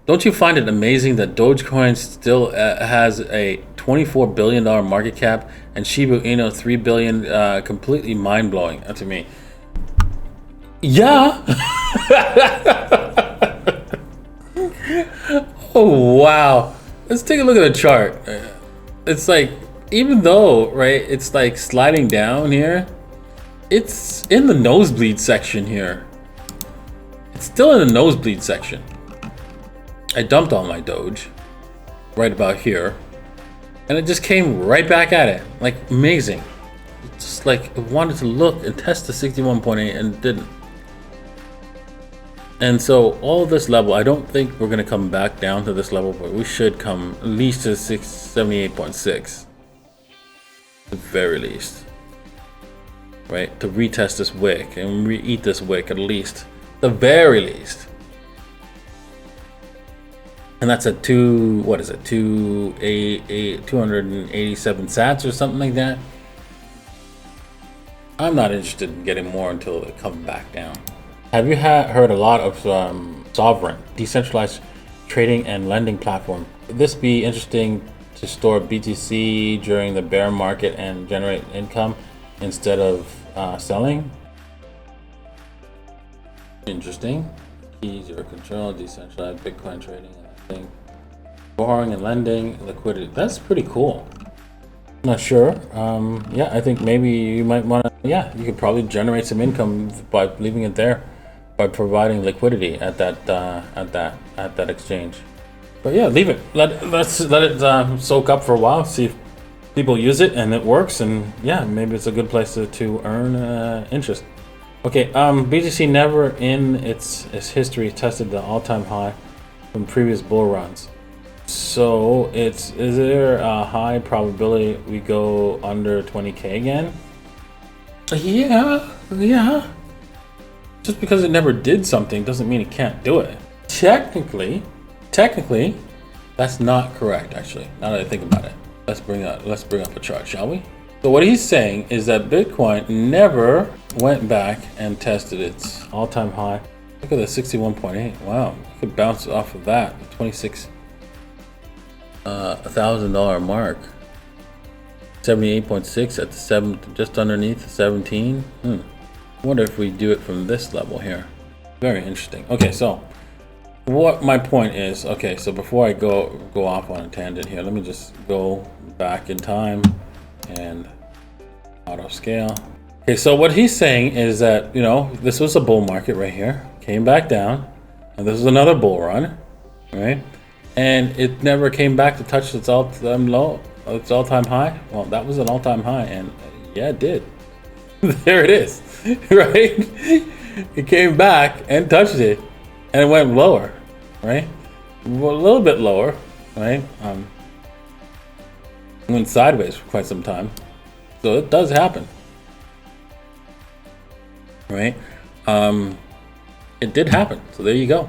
Don't you find it amazing that Dogecoin still has a $24 billion market cap and Shiba Inu 3 billion? Completely mind blowing to me. Yeah. Oh wow. Let's take a look at the chart. It's like, even though, right, it's like sliding down here, it's in the nosebleed section here. It's still in the nosebleed section. I dumped all my Doge right about here, and it just came right back at it. Like, amazing. It's just like it wanted to look and test the 61.8 and didn't. And so all of this level, I don't think we're gonna come back down to this level, but we should come at least to 678.6, at the very least, right? To retest this wick and re-eat this wick at least, the very least. And that's at 287 sats or something like that. I'm not interested in getting more until it comes back down. Have you heard a lot of Sovryn, decentralized trading and lending platform? Would this be interesting to store BTC during the bear market and generate income instead of selling? Interesting. Keys or control, decentralized Bitcoin trading and lending. Borrowing and lending, liquidity. That's pretty cool. Not sure. Yeah, I think maybe you might want to. Yeah, you could probably generate some income by leaving it there, by providing liquidity at that exchange. But yeah, leave it. Let's let it soak up for a while. See if people use it and it works. And yeah, maybe it's a good place to earn interest. Okay. BTC never in its history tested the all-time high from previous bull runs. So is there a high probability we go under 20K again? Yeah. Just because it never did something doesn't mean it can't do it. Technically, that's not correct. Actually, now that I think about it, let's bring up a chart, shall we? So what he's saying is that Bitcoin never went back and tested its all-time high. Look at the 61.8. Wow, you could bounce off of that. 26. $1,000 mark. 78.6 at the 7, just underneath 17. I wonder if we do it from this level here. Very interesting. Okay, so what my point is, okay, so before I go off on a tangent here, let me just go back in time and auto scale. Okay, so what he's saying is that, you know, this was a bull market right here, came back down, and this is another bull run, right? And it never came back to touch its all-time low, its all-time high. Well, that was an all-time high, and yeah, it did. There it is, right? It came back and touched it, and it went lower, right? A little bit lower, right? Went sideways for quite some time, so it does happen, right? It did happen, so there you go.